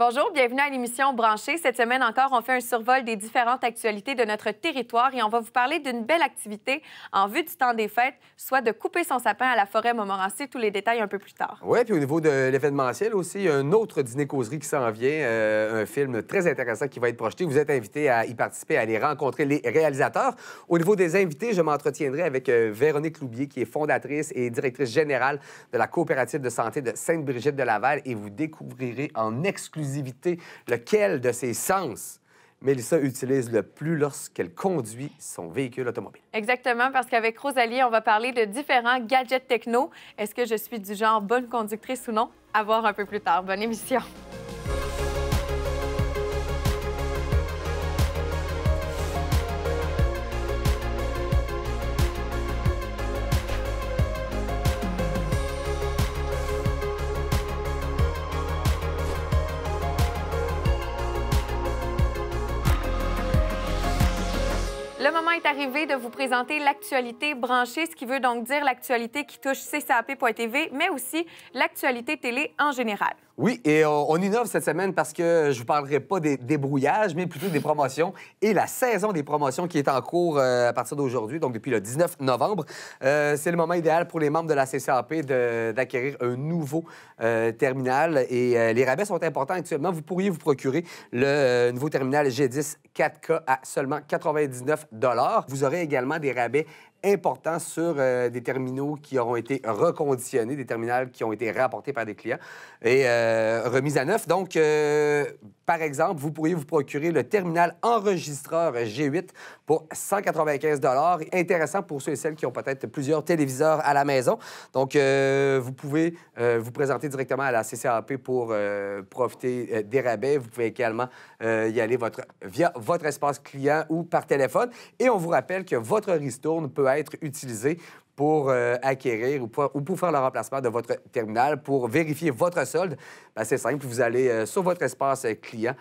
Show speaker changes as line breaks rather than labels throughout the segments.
Bonjour, bienvenue à l'émission Branchée. Cette semaine encore, on fait un survol des différentes actualités de notre territoire et on va vous parler d'une belle activité en vue du temps des fêtes, soit de couper son sapin à la forêt Montmorency. Tous les détails un peu plus tard.
Oui, puis au niveau de l'événementiel aussi, il y a un autre dîner-causerie qui s'en vient, un film très intéressant qui va être projeté. Vous êtes invités à y participer, à aller rencontrer les réalisateurs. Au niveau des invités, je m'entretiendrai avec Véronique Loubier, qui est fondatrice et directrice générale de la coopérative de santé de Sainte-Brigitte-de-Laval, et vous découvrirez en exclusivité lequel de ses sens Mélissa utilise le plus lorsqu'elle conduit son véhicule automobile.
Exactement, parce qu'avec Rosalie, on va parler de différents gadgets techno. Est-ce que je suis du genre bonne conductrice ou non? À voir un peu plus tard. Bonne émission. Le moment est arrivé de vous présenter l'actualité branchée, ce qui veut donc dire l'actualité qui touche CCAP.tv, mais aussi l'actualité télé en général.
Oui, et on innove cette semaine parce que je ne vous parlerai pas des débrouillages, mais plutôt des promotions et la saison des promotions qui est en cours à partir d'aujourd'hui, donc depuis le 19 novembre. C'est le moment idéal pour les membres de la CCAP d'acquérir un nouveau terminal et les rabais sont importants actuellement. Vous pourriez vous procurer le nouveau terminal G10 4K à seulement 99 $. Vous aurez également des rabais importants sur des terminaux qui auront été reconditionnés, des terminaux qui ont été rapportés par des clients et remis à neuf. Donc, par exemple, vous pourriez vous procurer le terminal enregistreur G8 pour 195 $. Intéressant pour ceux et celles qui ont peut-être plusieurs téléviseurs à la maison. Donc, vous pouvez vous présenter directement à la CCAP pour profiter des rabais. Vous pouvez également y aller via votre espace client ou par téléphone. Et on vous rappelle que votre ristourne peut être utilisé pour acquérir ou pour faire le remplacement de votre terminal. Pour vérifier votre solde, ben, c'est simple, vous allez sur votre espace client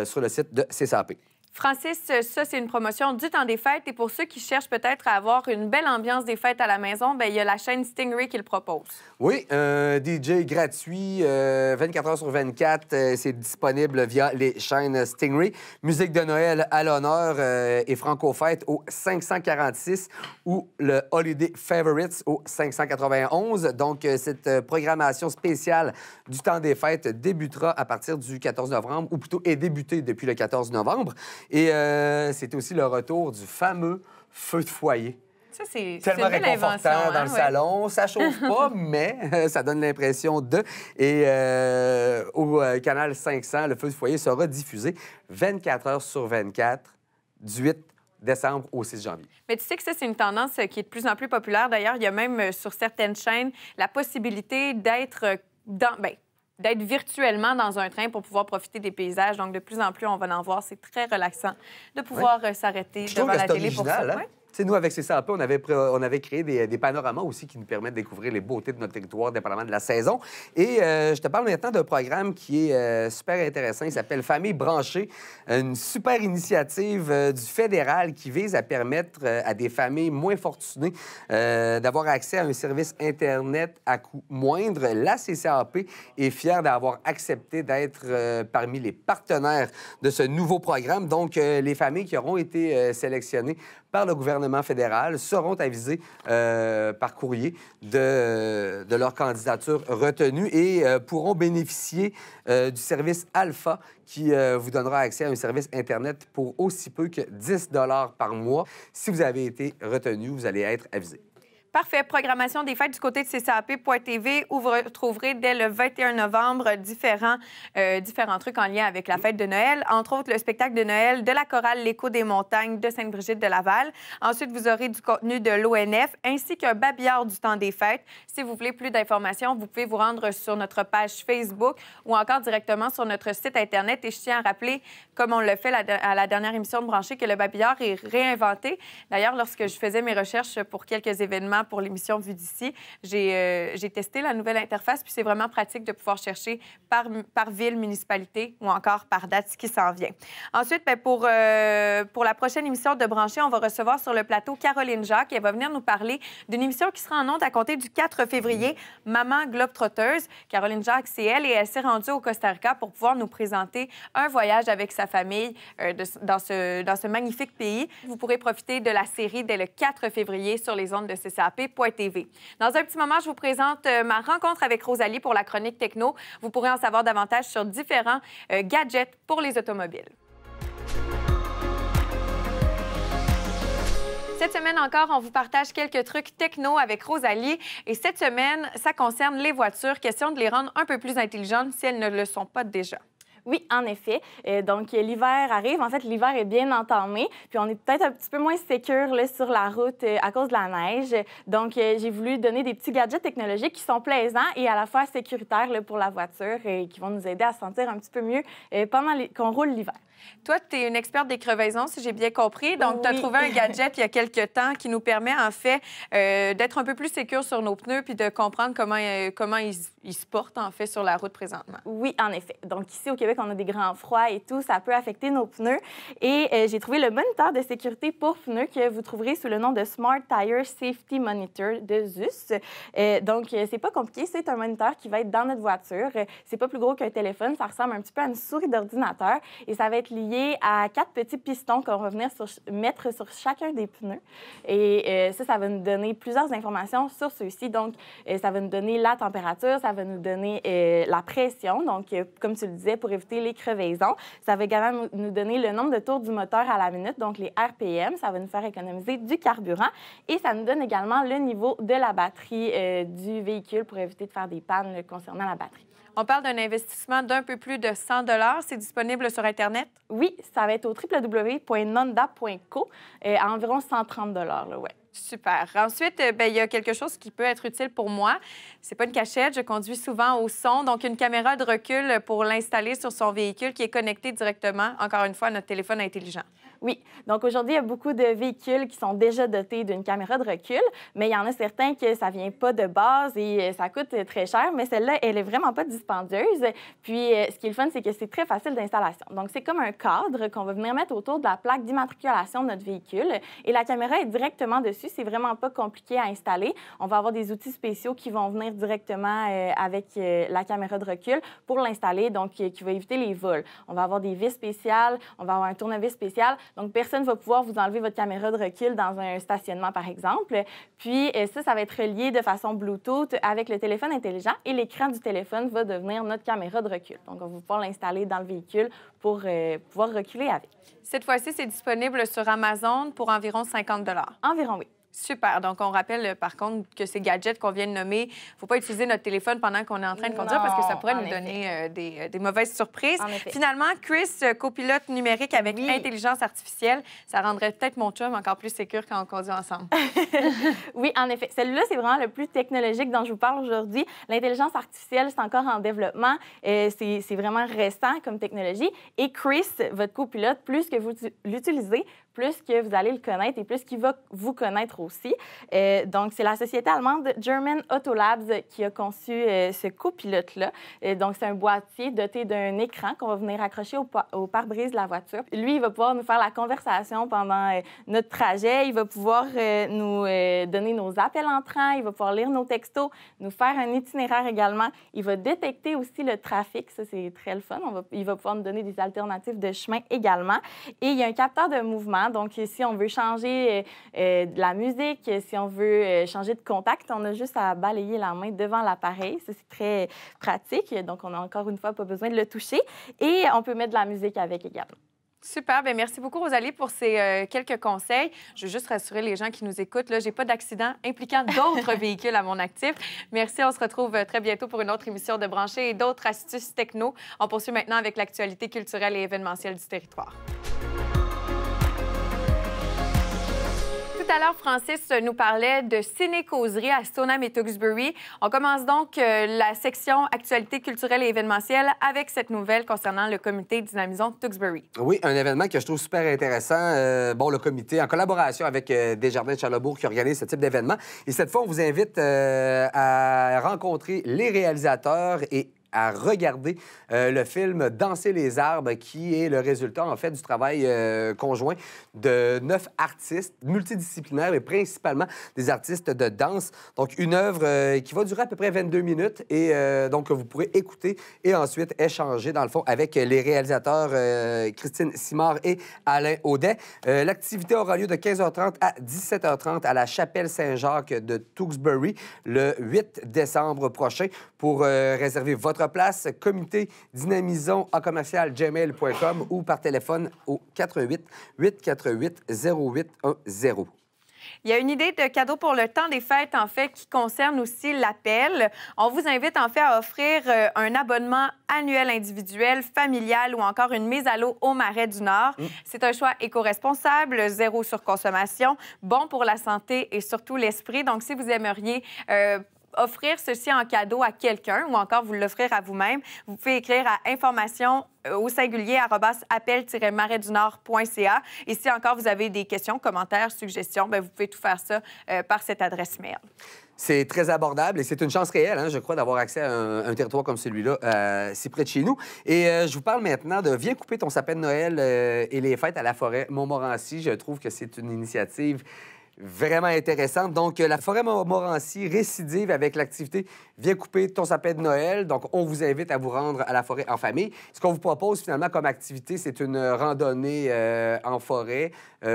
sur le site de CCAP.
Francis, ça, c'est une promotion du temps des fêtes. Et pour ceux qui cherchent peut-être à avoir une belle ambiance des fêtes à la maison, bien, il y a la chaîne Stingray qui le propose.
Oui, un DJ gratuit, 24 heures sur 24. C'est disponible via les chaînes Stingray. Musique de Noël à l'honneur et Franco-Fête au 546 ou le Holiday Favorites au 591. Donc, cette programmation spéciale du temps des fêtes débutera à partir du 14 novembre, ou plutôt est débutée depuis le 14 novembre. Et c'est aussi le retour du fameux feu de foyer.
Ça, c'est
tellement réconfortant dans le salon. Ça chauffe pas, mais ça donne l'impression de. Et au canal 500, le feu de foyer sera diffusé 24 heures sur 24, du 8 décembre au 6 janvier.
Mais tu sais que ça, c'est une tendance qui est de plus en plus populaire. D'ailleurs, il y a même sur certaines chaînes la possibilité d'être d'être virtuellement dans un train pour pouvoir profiter des paysages. Donc, de plus en plus, on va en voir. C'est très relaxant de pouvoir s'arrêter devant la télé pour ça.
Hein?
Ouais.
T'sais, nous, avec CCAP, on avait créé des panoramas aussi qui nous permettent de découvrir les beautés de notre territoire, dépendamment de la saison. Et je te parle maintenant d'un programme qui est super intéressant. Il s'appelle Famille branchée, une super initiative du fédéral qui vise à permettre à des familles moins fortunées d'avoir accès à un service Internet à coût moindre. La CCAP est fière d'avoir accepté d'être parmi les partenaires de ce nouveau programme. Donc, les familles qui auront été sélectionnées par le gouvernement fédéral seront avisés par courrier de leur candidature retenue et pourront bénéficier du service Alpha qui vous donnera accès à un service Internet pour aussi peu que 10 $ par mois. Si vous avez été retenu, vous allez être avisé.
Parfait. Programmation des fêtes du côté de CCAP.tv où vous retrouverez dès le 21 novembre différents trucs en lien avec la fête de Noël. Entre autres, le spectacle de Noël de la chorale L'Écho des montagnes de Sainte-Brigitte-de-Laval. Ensuite, vous aurez du contenu de l'ONF ainsi qu'un babillard du temps des fêtes. Si vous voulez plus d'informations, vous pouvez vous rendre sur notre page Facebook ou encore directement sur notre site Internet. Et je tiens à rappeler, comme on le fait à la dernière émission de Branchée, que le babillard est réinventé. D'ailleurs, lorsque je faisais mes recherches pour quelques événements également pour l'émission Vue d'ici. J'ai testé la nouvelle interface, puis c'est vraiment pratique de pouvoir chercher par ville, municipalité ou encore par date ce qui s'en vient. Ensuite, bien, pour la prochaine émission de Brancher, on va recevoir sur le plateau Caroline Jacques. Elle va venir nous parler d'une émission qui sera en ondes à compter du 4 février, Maman Globetrotteuse. Caroline Jacques, c'est elle, et elle s'est rendue au Costa Rica pour pouvoir nous présenter un voyage avec sa famille dans ce magnifique pays. Vous pourrez profiter de la série dès le 4 février sur les ondes de CCAP.tv. Dans un petit moment, je vous présente ma rencontre avec Rosalie pour la chronique techno. Vous pourrez en savoir davantage sur différents gadgets pour les automobiles. Cette semaine encore, on vous partage quelques trucs techno avec Rosalie. Et cette semaine, ça concerne les voitures. Question de les rendre un peu plus intelligentes si elles ne le sont pas déjà.
Oui, en effet. Donc, l'hiver arrive. En fait, l'hiver est bien entamé. Puis, on est peut-être un petit peu moins sécure là, sur la route à cause de la neige. Donc, j'ai voulu donner des petits gadgets technologiques qui sont plaisants et à la fois sécuritaires là, pour la voiture et qui vont nous aider à se sentir un petit peu mieux pendant qu'on roule l'hiver.
Toi, tu es une experte des crevaisons, si j'ai bien compris. Donc, tu as trouvé un gadget il y a quelques temps qui nous permet, en fait, d'être un peu plus sécure sur nos pneus puis de comprendre comment ils se portent, en fait, sur la route présentement.
Oui, en effet. Donc, ici, au Québec, on a des grands froids et tout. Ça peut affecter nos pneus. Et j'ai trouvé le moniteur de sécurité pour pneus que vous trouverez sous le nom de Smart Tire Safety Monitor de ZUS. Donc, c'est pas compliqué. C'est un moniteur qui va être dans notre voiture. C'est pas plus gros qu'un téléphone. Ça ressemble un petit peu à une souris d'ordinateur. Et ça va être lié à 4 petits pistons qu'on va venir mettre sur chacun des pneus. Et ça va nous donner plusieurs informations sur ceux-ci. Donc, ça va nous donner la température, ça va nous donner la pression. Donc, comme tu le disais, pour éviter les crevaisons. Ça va également nous donner le nombre de tours du moteur à la minute, donc les RPM. Ça va nous faire économiser du carburant. Et ça nous donne également le niveau de la batterie du véhicule pour éviter de faire des pannes concernant la batterie.
On parle d'un investissement d'un peu plus de 100 $. C'est disponible sur Internet?
Oui, ça va être au www.nonda.co à environ 130 $. Là, ouais.
Super. Ensuite, il y a quelque chose qui peut être utile pour moi. C'est pas une cachette. Je conduis souvent au son. Donc, une caméra de recul pour l'installer sur son véhicule qui est connectée directement, encore une fois, à notre téléphone intelligent.
Oui. Donc, aujourd'hui, il y a beaucoup de véhicules qui sont déjà dotés d'une caméra de recul, mais il y en a certains que ça vient pas de base et ça coûte très cher, mais celle-là, elle est vraiment pas dispendieuse. Puis, ce qui est le fun, c'est que c'est très facile d'installation. Donc, c'est comme un cadre qu'on va venir mettre autour de la plaque d'immatriculation de notre véhicule et la caméra est directement dessus. C'est vraiment pas compliqué à installer. On va avoir des outils spéciaux qui vont venir directement avec la caméra de recul pour l'installer, donc qui va éviter les vols. On va avoir des vis spéciales, on va avoir un tournevis spécial. Donc, personne ne va pouvoir vous enlever votre caméra de recul dans un stationnement, par exemple. Puis, ça va être relié de façon Bluetooth avec le téléphone intelligent et l'écran du téléphone va devenir notre caméra de recul. Donc, on va pouvoir l'installer dans le véhicule pour pouvoir reculer avec.
Cette fois-ci, c'est disponible sur Amazon pour environ 50 $.
Environ, oui.
Super. Donc, on rappelle, par contre, que ces gadgets qu'on vient de nommer, il ne faut pas utiliser notre téléphone pendant qu'on est en train de conduire parce que ça pourrait nous donner des mauvaises surprises. Finalement, Chris, copilote numérique avec intelligence artificielle, ça rendrait peut-être mon chum encore plus sécure quand on conduit ensemble.
Oui, en effet. Celui-là, c'est vraiment le plus technologique dont je vous parle aujourd'hui. L'intelligence artificielle, c'est encore en développement. C'est vraiment récent comme technologie. Et Chris, votre copilote, plus que vous l'utilisez, plus que vous allez le connaître et plus qu'il va vous connaître aussi. Donc, c'est la société allemande German Auto Labs qui a conçu ce copilote-là. Donc, c'est un boîtier doté d'un écran qu'on va venir accrocher au pare-brise de la voiture. Lui, il va pouvoir nous faire la conversation pendant notre trajet. Il va pouvoir nous donner nos appels entrants. Il va pouvoir lire nos textos, nous faire un itinéraire également. Il va détecter aussi le trafic. Ça, c'est très le fun. Il va pouvoir nous donner des alternatives de chemin également. Et il y a un capteur de mouvement. Donc, si on veut changer de la musique, si on veut changer de contact, on a juste à balayer la main devant l'appareil. Ça, c'est très pratique. Donc, on n'a encore une fois pas besoin de le toucher. Et on peut mettre de la musique avec également.
Super. Bien, merci beaucoup, Rosalie, pour ces quelques conseils. Je veux juste rassurer les gens qui nous écoutent. Là, j'ai pas d'accident impliquant d'autres véhicules à mon actif. Merci. On se retrouve très bientôt pour une autre émission de Brancher et d'autres astuces techno. On poursuit maintenant avec l'actualité culturelle et événementielle du territoire. Tout à l'heure, Francis nous parlait de ciné-causerie à Stoneham et Tewksbury. On commence donc la section actualité culturelle et événementielle avec cette nouvelle concernant le comité Dynamisons Tewksbury.
Oui, un événement que je trouve super intéressant. Le comité, en collaboration avec Desjardins de Charlesbourg, qui organise ce type d'événement. Et cette fois, on vous invite à rencontrer les réalisateurs et à regarder le film Danser les arbres, qui est le résultat, en fait, du travail conjoint de 9 artistes multidisciplinaires, et principalement des artistes de danse. Donc, une œuvre qui va durer à peu près 22 minutes et donc vous pourrez écouter et ensuite échanger, dans le fond, avec les réalisateurs Christine Simard et Alain Audet. L'activité aura lieu de 15h30 à 17h30 à la Chapelle Saint-Jacques de Tewksbury le 8 décembre prochain. Pour réserver votre place, comité dynamisons à commercial@gmail.com ou par téléphone au 88 848 0810.
Il y a une idée de cadeau pour le temps des fêtes, en fait, qui concerne aussi l'appel. On vous invite, en fait, à offrir un abonnement annuel individuel, familial ou encore une mise à l'eau au Marais du Nord. C'est un choix éco-responsable, zéro surconsommation, bon pour la santé et surtout l'esprit. Donc, si vous aimeriez offrir ceci en cadeau à quelqu'un ou encore vous l'offrir à vous-même, vous pouvez écrire à information au singulier @appel-maraisdunord.ca. Et si encore vous avez des questions, commentaires, suggestions, bien, vous pouvez tout faire ça par cette adresse mail.
C'est très abordable et c'est une chance réelle, hein, je crois, d'avoir accès à un territoire comme celui-là, si près de chez nous. Et je vous parle maintenant de Viens couper ton sapin de Noël et les fêtes à la forêt Montmorency. Je trouve que c'est une initiative vraiment intéressante. Donc, la forêt Montmorency récidive avec l'activité Viens couper ton sapin de Noël. Donc, on vous invite à vous rendre à la forêt en famille. Ce qu'on vous propose, finalement, comme activité, c'est une randonnée en forêt,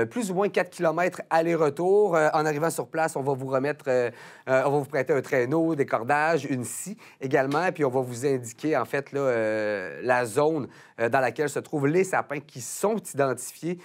plus ou moins 4 km aller-retour. En arrivant sur place, on va vous remettre, on va vous prêter un traîneau, des cordages, une scie également, puis on va vous indiquer, en fait, là, la zone dans laquelle se trouvent les sapins qui sont identifiés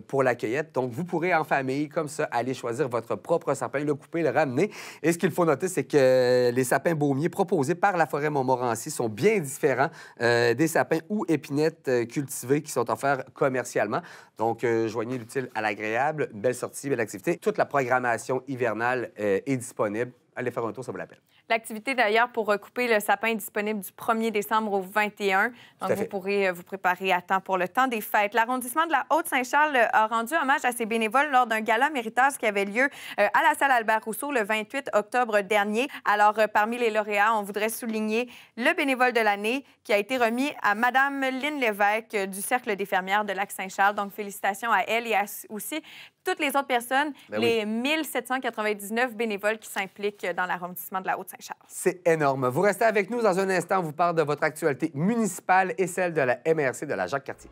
pour la cueillette. Donc, vous pourrez en famille, comme ça, aller choisir votre propre sapin, le couper, le ramener. Et ce qu'il faut noter, c'est que les sapins baumiers proposés par la forêt Montmorency sont bien différents des sapins ou épinettes cultivés qui sont offerts commercialement. Donc, joignez l'utile à l'agréable. Belle sortie, belle activité. Toute la programmation hivernale est disponible. Allez faire un tour, ça vaut la peine.
L'activité, d'ailleurs, pour couper le sapin est disponible du 1er décembre au 21. Donc, vous pourrez vous préparer à temps pour le temps des fêtes. L'arrondissement de la Haute-Saint-Charles a rendu hommage à ses bénévoles lors d'un gala Méritage qui avait lieu à la salle Albert-Rousseau le 28 octobre dernier. Alors, parmi les lauréats, on voudrait souligner le bénévole de l'année qui a été remis à Mme Lynne Lévesque du Cercle des fermières de Lac-Saint-Charles. Donc, félicitations à elle et aussi toutes les autres personnes, les 1799 bénévoles qui s'impliquent dans l'arrondissement de la Haute-Saint-Charles.
C'est énorme. Vous restez avec nous. Dans un instant, on vous parle de votre actualité municipale et celle de la MRC de la Jacques-Cartier.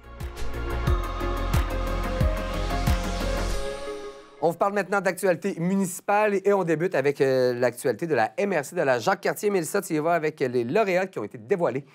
On vous parle maintenant d'actualité municipale et on débute avec l'actualité de la MRC de la Jacques-Cartier. Mélissa, tu y vas avec les lauréats qui ont été dévoilés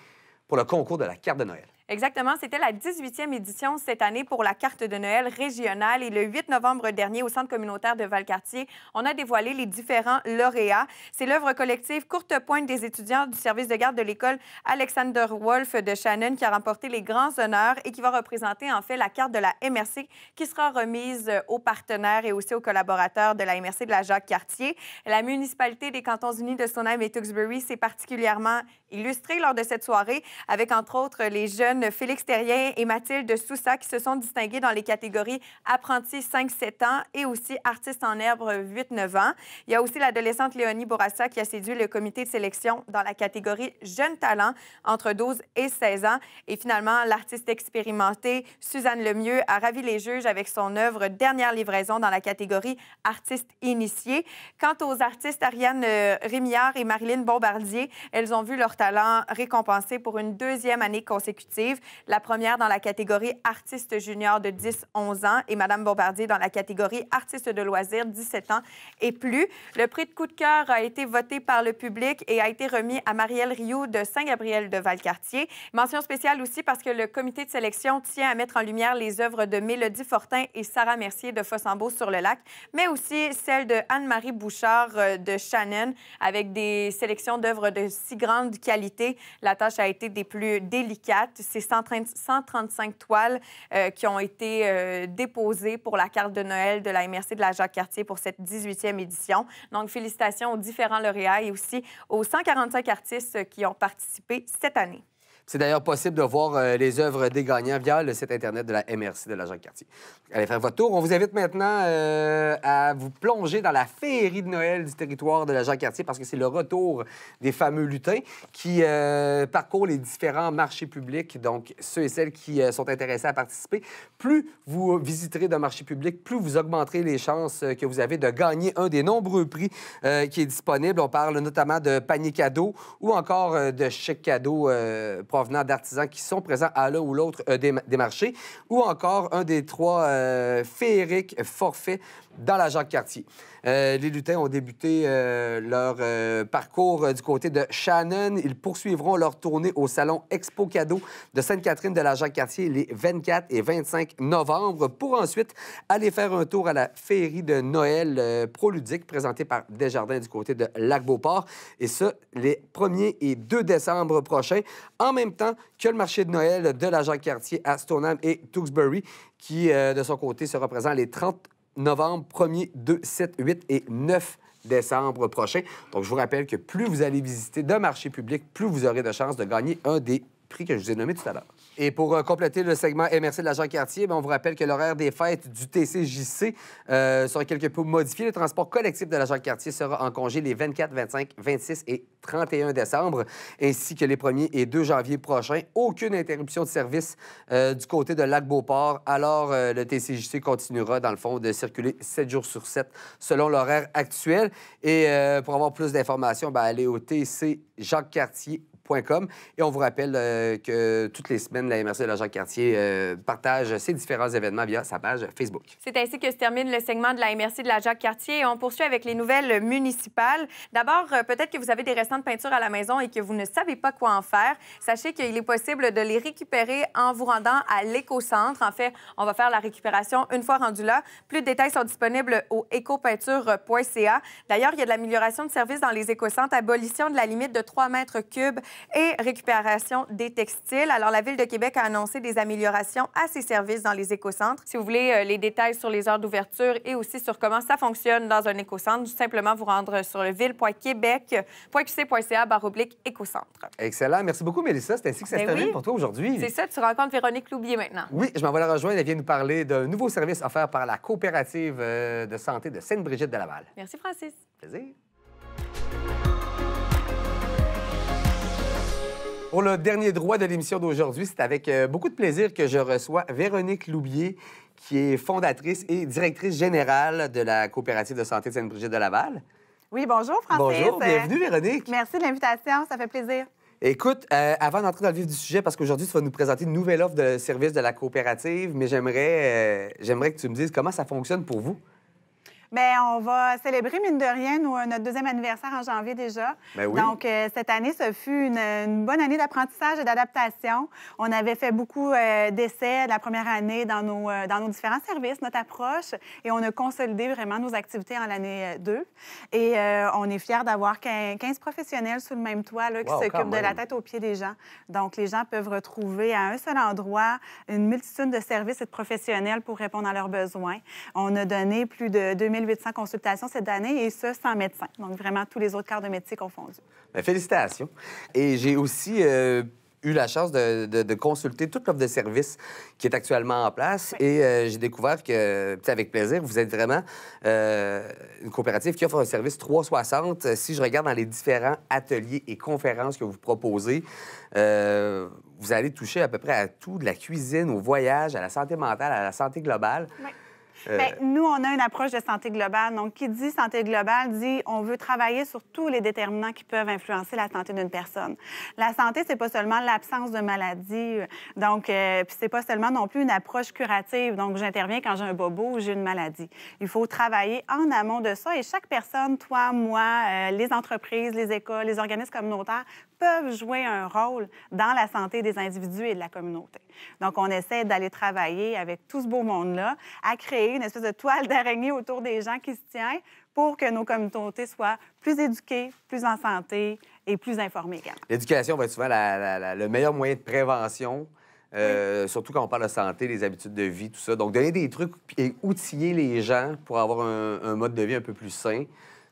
pour le concours de la carte de Noël.
Exactement. C'était la 18e édition cette année pour la carte de Noël régionale. Et le 8 novembre dernier, au Centre communautaire de Valcartier, on a dévoilé les différents lauréats. C'est l'œuvre collective Courte Pointe des étudiants du service de garde de l'école Alexander Wolf de Shannon qui a remporté les grands honneurs et qui va représenter en fait la carte de la MRC qui sera remise aux partenaires et aussi aux collaborateurs de la MRC de la Jacques-Cartier. La municipalité des Cantons-Unis de Stoneham et Tewksbury s'est particulièrement illustrée lors de cette soirée avec entre autres les jeunes Félix Terrien et Mathilde Soussa qui se sont distingués dans les catégories apprentis 5-7 ans et aussi artistes en herbe 8-9 ans. Il y a aussi l'adolescente Léonie Bourassa qui a séduit le comité de sélection dans la catégorie jeunes talents entre 12 et 16 ans. Et finalement, l'artiste expérimentée Suzanne Lemieux a ravi les juges avec son œuvre Dernière livraison dans la catégorie artistes initiés. Quant aux artistes Ariane Rémillard et Marilyn Bombardier, elles ont vu leur talent récompensé pour une deuxième année consécutive. La première dans la catégorie artiste junior de 10-11 ans et Mme Bombardier dans la catégorie artiste de loisirs 17 ans et plus. Le prix de coup de cœur a été voté par le public et a été remis à Marielle Rioux de Saint-Gabriel de Valcartier. Mention spéciale aussi parce que le comité de sélection tient à mettre en lumière les œuvres de Mélodie Fortin et Sarah Mercier de Fossambeau-sur-le-Lac, mais aussi celle de Anne-Marie Bouchard de Shannon avec des sélections d'œuvres de si grande qualité. La tâche a été des plus délicates. c'est 135 toiles qui ont été déposées pour la carte de Noël de la MRC de la Jacques-Cartier pour cette 18e édition. Donc, félicitations aux différents lauréats et aussi aux 145 artistes qui ont participé cette année.
C'est d'ailleurs possible de voir les œuvres des gagnants via le site Internet de la MRC de la Jacques-Cartier. Allez faire votre tour. On vous invite maintenant à vous plonger dans la féerie de Noël du territoire de la Jacques-Cartier parce que c'est le retour des fameux lutins qui parcourent les différents marchés publics. Donc, ceux et celles qui sont intéressés à participer, plus vous visiterez d'un marché public, plus vous augmenterez les chances que vous avez de gagner un des nombreux prix qui est disponible. On parle notamment de paniers cadeaux ou encore de chèques cadeaux provenant d'artisans qui sont présents à l'un ou l'autre des marchés, ou encore un des 3 féeriques forfaits dans la Jacques-Cartier. Les lutins ont débuté leur parcours du côté de Shannon. Ils poursuivront leur tournée au Salon Expo Cadeau de Sainte-Catherine de la Jacques-Cartier les 24 et 25 novembre pour ensuite aller faire un tour à la féerie de Noël Proludique présentée par Desjardins du côté de Lac-Beauport. Et ça, les 1er et 2 décembre prochains, en même temps que le marché de Noël de la Jacques-Cartier à Stoneham et Tewksbury, qui, de son côté, sera présent les 30 novembre, 1er, 2, 7, 8 et 9 décembre prochain. Donc, je vous rappelle que plus vous allez visiter d'un marché public, plus vous aurez de chances de gagner un des prix que je vous ai nommés tout à l'heure. Et pour compléter le segment MRC de la Jacques-Cartier, on vous rappelle que l'horaire des fêtes du TCJC sera quelque peu modifié. Le transport collectif de la Jacques-Cartier sera en congé les 24, 25, 26 et 31 décembre, ainsi que les 1er et 2 janvier prochains. Aucune interruption de service du côté de Lac-Beauport. Alors, le TCJC continuera, dans le fond, de circuler 7 jours sur 7 selon l'horaire actuel. Et pour avoir plus d'informations, allez au tcjacquescartier.com. Et on vous rappelle que toutes les semaines, la MRC de la Jacques-Cartier partage ses différents événements via sa page Facebook.
C'est ainsi que se termine le segment de la MRC de la Jacques-Cartier. Et on poursuit avec les nouvelles municipales. D'abord, peut-être que vous avez des restants de peinture à la maison et que vous ne savez pas quoi en faire. Sachez qu'il est possible de les récupérer en vous rendant à l'éco-centre. En fait, on va faire la récupération une fois rendu là. Plus de détails sont disponibles au ecopeinture.ca. D'ailleurs, il y a de l'amélioration de services dans les éco-centres, abolition de la limite de 3 mètres cubes et récupération des textiles. Alors, la Ville de Québec a annoncé des améliorations à ses services dans les écocentres. Si vous voulez les détails sur les heures d'ouverture et aussi sur comment ça fonctionne dans un écocentre, tout simplement vous rendre sur le ville.québec.qc.ca/écocentre.
Excellent. Merci beaucoup, Mélissa. C'est ainsi que ça se termine pour toi aujourd'hui.
C'est ça. Tu rencontres Véronique Loubier maintenant.
Oui, je m'en vais la rejoindre. Elle vient nous parler d'un nouveau service offert par la coopérative de santé de Sainte-Brigitte de Laval.
Merci, Francis.
Plaisir. Pour le dernier droit de l'émission d'aujourd'hui, c'est avec beaucoup de plaisir que je reçois Véronique Loubier, qui est fondatrice et directrice générale de la coopérative de santé de Sainte-Brigitte de Laval.
Oui, bonjour, Francis.
Bonjour, bienvenue, Véronique.
Merci de l'invitation, ça fait plaisir.
Écoute, avant d'entrer dans le vif du sujet, parce qu'aujourd'hui, tu vas nous présenter une nouvelle offre de service de la coopérative, mais j'aimerais que tu me dises comment ça fonctionne pour vous.
Bien, on va célébrer, mine de rien, notre 2e anniversaire en janvier déjà.
Ben oui.
Donc, cette année, ce fut une bonne année d'apprentissage et d'adaptation. On avait fait beaucoup d'essais la première année dans nos différents services, notre approche, et on a consolidé vraiment nos activités en l'année 2. Et on est fiers d'avoir 15 professionnels sous le même toit là, qui s'occupent de la tête aux pieds des gens. Donc, les gens peuvent retrouver à un seul endroit une multitude de services et de professionnels pour répondre à leurs besoins. On a donné plus de 2800 consultations cette année, et ça, sans médecin. Donc, vraiment, tous les autres corps de métier confondus. Bien,
félicitations. Et j'ai aussi eu la chance de consulter toute l'offre de services qui est actuellement en place. Oui. Et j'ai découvert que, avec plaisir, vous êtes vraiment une coopérative qui offre un service 360. Si je regarde dans les différents ateliers et conférences que vous proposez, vous allez toucher à peu près à tout, de la cuisine au voyage, à la santé mentale, à la santé globale.
Oui. Bien, nous, on a une approche de santé globale. Donc, qui dit santé globale dit on veut travailler sur tous les déterminants qui peuvent influencer la santé d'une personne. La santé, c'est pas seulement l'absence de maladie. Donc, puis c'est pas seulement non plus une approche curative. Donc, j'interviens quand j'ai un bobo ou j'ai une maladie. Il faut travailler en amont de ça. Et chaque personne, toi, moi, les entreprises, les écoles, les organismes communautaires, peuvent jouer un rôle dans la santé des individus et de la communauté. Donc, on essaie d'aller travailler avec tout ce beau monde-là à créer une espèce de toile d'araignée autour des gens qui se tiennent pour que nos communautés soient plus éduquées, plus en santé et plus informées également.
L'éducation va être souvent le meilleur moyen de prévention surtout quand on parle de santé, les habitudes de vie, tout ça. Donc, donner des trucs et outiller les gens pour avoir un mode de vie un peu plus sain.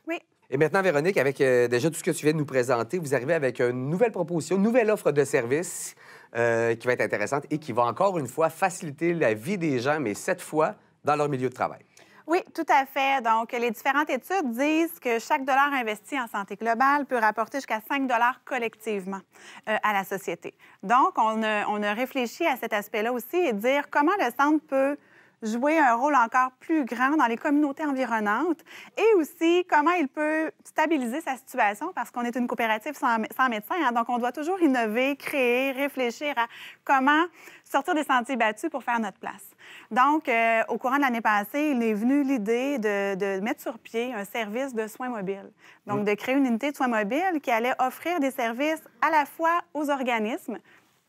Oui.
Et maintenant, Véronique, avec déjà tout ce que tu viens de nous présenter, vous arrivez avec une nouvelle proposition, une nouvelle offre de service qui va être intéressante et qui va encore une fois faciliter la vie des gens, mais cette fois dans leur milieu de travail.
Oui, tout à fait. Donc, les différentes études disent que chaque dollar investi en santé globale peut rapporter jusqu'à 5 collectivement à la société. Donc, on a réfléchi à cet aspect-là aussi et dire comment le centre peut jouer un rôle encore plus grand dans les communautés environnantes et aussi comment il peut stabiliser sa situation parce qu'on est une coopérative sans médecin. Hein, donc, on doit toujours innover, créer, réfléchir à comment sortir des sentiers battus pour faire notre place. Donc, au courant de l'année passée, il est venu l'idée de mettre sur pied un service de soins mobiles. Donc, de créer une unité de soins mobiles qui allait offrir des services à la fois aux organismes,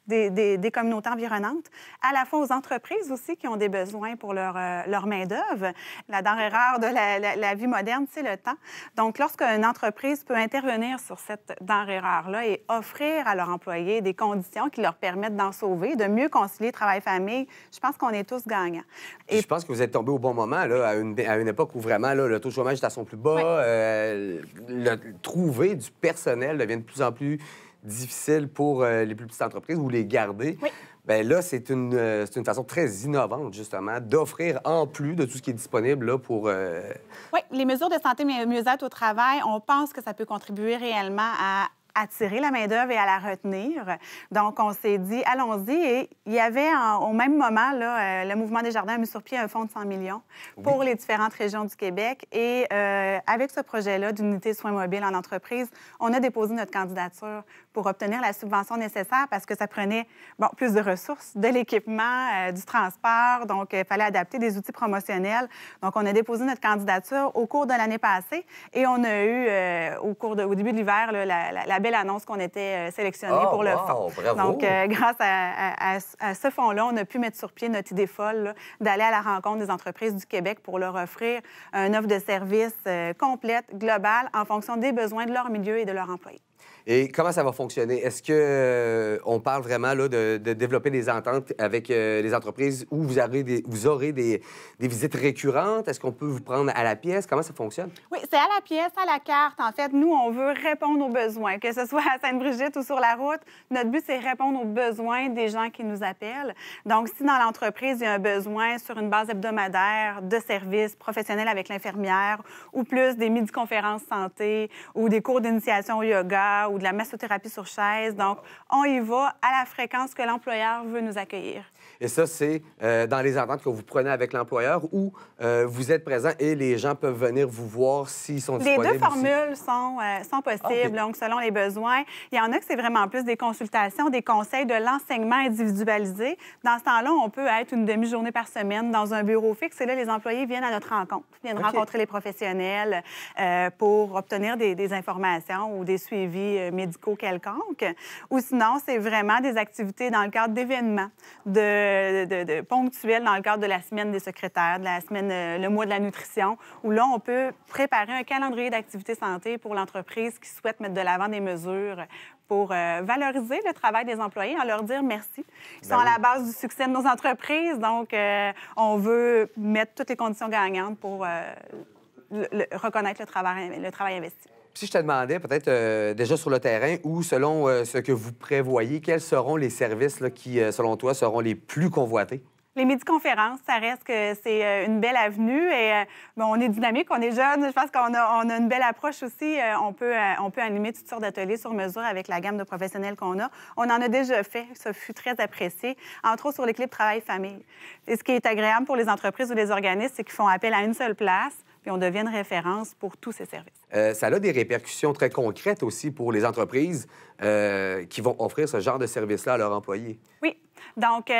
des communautés environnantes, à la fois aux entreprises aussi qui ont des besoins pour leur main-d'œuvre. La denrée rare de la vie moderne, c'est le temps. Donc, lorsqu'une entreprise peut intervenir sur cette denrée rare-là et offrir à leurs employés des conditions qui leur permettent d'en sauver, de mieux concilier travail-famille, je pense qu'on est tous gagnants.
Et je pense que vous êtes tombé au bon moment, là, à une époque où vraiment là, le taux de chômage est à son plus bas. Oui. Trouver du personnel devient de plus en plus difficile pour les plus petites entreprises ou les garder. Oui. Bien là, c'est une façon très innovante, justement, d'offrir en plus de tout ce qui est disponible là, pour...
Oui, les mesures de santé et mieux-être au travail, on pense que ça peut contribuer réellement à attirer la main-d'œuvre et à la retenir. Donc, on s'est dit, allons-y. Et il y avait, au même moment, là, le Mouvement des Jardins a mis sur pied un fonds de 100 millions pour les différentes régions du Québec. Et avec ce projet-là d'unité de soins mobiles en entreprise, on a déposé notre candidature pour obtenir la subvention nécessaire parce que ça prenait plus de ressources, de l'équipement, du transport. Donc, il fallait adapter des outils promotionnels. Donc, on a déposé notre candidature au cours de l'année passée et on a eu, au début de l'hiver, la belle annonce qu'on était sélectionné pour le fonds.
Bravo.
Donc, grâce à ce fonds-là, on a pu mettre sur pied notre idée folle d'aller à la rencontre des entreprises du Québec pour leur offrir une offre de services complète, globale, en fonction des besoins de leur milieu et de leurs employés.
Et comment ça va fonctionner? Est-ce qu'on parle vraiment là, de développer des ententes avec les entreprises où vous aurez des visites récurrentes? Est-ce qu'on peut vous prendre à la pièce? Comment ça fonctionne?
Oui, c'est à la pièce, à la carte. En fait, nous, on veut répondre aux besoins, que ce soit à Sainte-Brigitte ou sur la route. Notre but, c'est répondre aux besoins des gens qui nous appellent. Donc, si dans l'entreprise, il y a un besoin sur une base hebdomadaire de services professionnels avec l'infirmière ou plus des midi-conférences santé ou des cours d'initiation au yoga ou de la massothérapie sur chaise. Donc, on y va à la fréquence que l'employeur veut nous accueillir.
Et ça, c'est dans les ententes que vous prenez avec l'employeur où vous êtes présent et les gens peuvent venir vous voir s'ils sont disponibles.
Les deux formules sont possibles, okay. Donc selon les besoins. Il y en a que c'est vraiment plus des consultations, des conseils de l'enseignement individualisé. Dans ce temps-là, on peut être une demi-journée par semaine dans un bureau fixe et là, les employés viennent à notre rencontre, viennent rencontrer les professionnels pour obtenir des informations ou des suivis médicaux quelconques. Ou sinon, c'est vraiment des activités dans le cadre d'événements, ponctuels dans le cadre de la semaine des secrétaires, de la semaine, le mois de la nutrition, où là, on peut préparer un calendrier d'activités santé pour l'entreprise qui souhaite mettre de l'avant des mesures pour valoriser le travail des employés, en leur dire merci. Ils sont à la base du succès de nos entreprises, donc on veut mettre toutes les conditions gagnantes pour reconnaître le travail investi.
Si je te demandais, peut-être déjà sur le terrain ou selon ce que vous prévoyez, quels seront les services là, qui, selon toi, seront les plus convoités?
Les midi-conférences, ça reste que c'est une belle avenue et on est dynamique, on est jeune. Je pense qu'on a une belle approche aussi. On peut animer toutes sortes d'ateliers sur mesure avec la gamme de professionnels qu'on a. On en a déjà fait, ça fut très apprécié, entre autres sur l'équilibre travail-famille. Et ce qui est agréable pour les entreprises ou les organismes, c'est qu'ils font appel à une seule place puis on devient une référence pour tous ces services. Ça
a des répercussions très concrètes aussi pour les entreprises qui vont offrir ce genre de service-là à leurs employés.
Oui. Donc,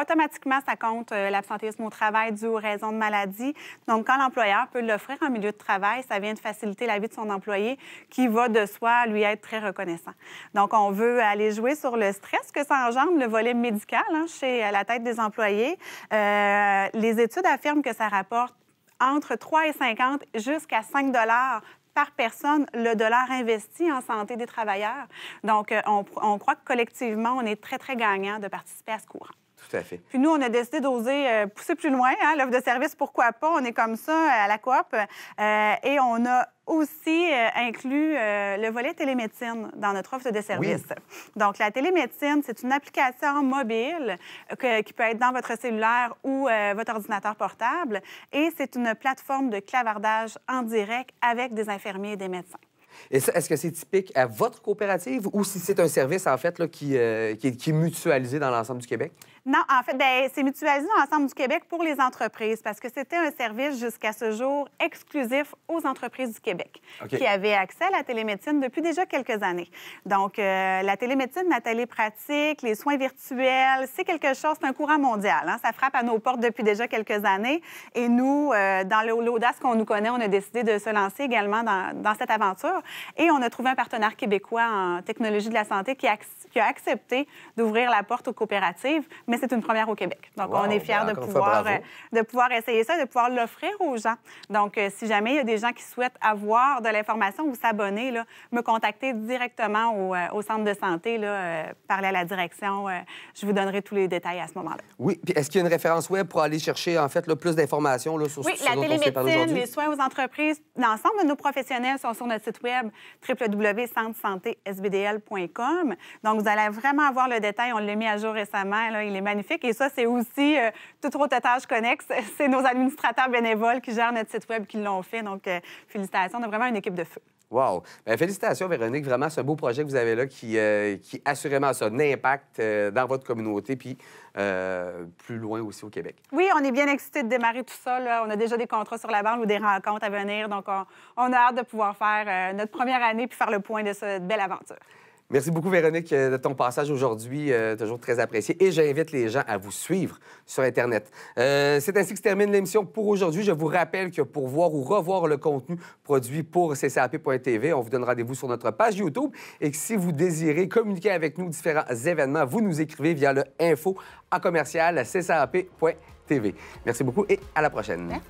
automatiquement, ça compte l'absentéisme au travail dû aux raisons de maladie. Donc, quand l'employeur peut l'offrir en milieu de travail, ça vient de faciliter la vie de son employé qui va de soi lui être très reconnaissant. Donc, on veut aller jouer sur le stress que ça engendre, le volet médical chez la tête des employés. Les études affirment que ça rapporte entre 3,50 jusqu'à 5 $ par personne le dollar investi en santé des travailleurs. Donc, on croit que collectivement, on est très, très gagnant de participer à ce courant.
Tout à fait.
Puis nous, on a décidé d'oser pousser plus loin, hein, l'offre de service, pourquoi pas? On est comme ça à la coop. Et on a aussi inclus le volet télémédecine dans notre offre de service.
Oui.
Donc, la télémédecine, c'est une application mobile qui peut être dans votre cellulaire ou votre ordinateur portable. Et c'est une plateforme de clavardage en direct avec des infirmiers et des médecins.
Et ça, est-ce que c'est typique à votre coopérative ou si c'est un service, en fait, là, qui est mutualisé dans l'ensemble du Québec?
Non, en fait, c'est mutualisé dans l'ensemble du Québec pour les entreprises parce que c'était un service jusqu'à ce jour exclusif aux entreprises du Québec qui avaient accès à la télémédecine depuis déjà quelques années. Donc, la télémédecine, la télépratique, les soins virtuels, c'est quelque chose, c'est un courant mondial. Hein? Ça frappe à nos portes depuis déjà quelques années. Et nous, dans l'audace qu'on nous connaît, on a décidé de se lancer également dans cette aventure. Et on a trouvé un partenaire québécois en technologie de la santé qui a accepté d'ouvrir la porte aux coopératives, mais c'est une première au Québec. Donc, on est fiers de pouvoir essayer ça et de pouvoir l'offrir aux gens. Donc, si jamais il y a des gens qui souhaitent avoir de l'information ou s'abonner, me contacter directement au centre de santé, parler à la direction. Je vous donnerai tous les détails à ce moment-là.
Oui. Puis est-ce qu'il y a une référence web pour aller chercher, en fait, plus d'informations sur
oui,
ce
la
dont on s'est parlé
télémédecine,
aujourd'hui?
les soins aux entreprises, l'ensemble de nos professionnels sont sur notre site web www.centresbdl.com. Donc, vous allez vraiment avoir le détail. On l'a mis à jour récemment. Là, il est magnifique. Et ça, c'est aussi tout autre tâche connexe. C'est nos administrateurs bénévoles qui gèrent notre site web qui l'ont fait. Donc, félicitations. On a vraiment une équipe de feu.
Wow! Bien, félicitations, Véronique. Vraiment, c'est un beau projet que vous avez là qui assurément a un impact dans votre communauté puis plus loin aussi au Québec.
Oui, on est bien excités de démarrer tout ça. Là. On a déjà des contrats sur la bande ou des rencontres à venir. Donc, on a hâte de pouvoir faire notre première année puis faire le point de cette belle aventure.
Merci beaucoup, Véronique, de ton passage aujourd'hui, toujours très apprécié. Et j'invite les gens à vous suivre sur Internet. C'est ainsi que se termine l'émission pour aujourd'hui. Je vous rappelle que pour voir ou revoir le contenu produit pour ccap.tv, on vous donne rendez-vous sur notre page YouTube et que si vous désirez communiquer avec nous différents événements, vous nous écrivez via le info@ccap.tv. Merci beaucoup et à la prochaine.
Merci.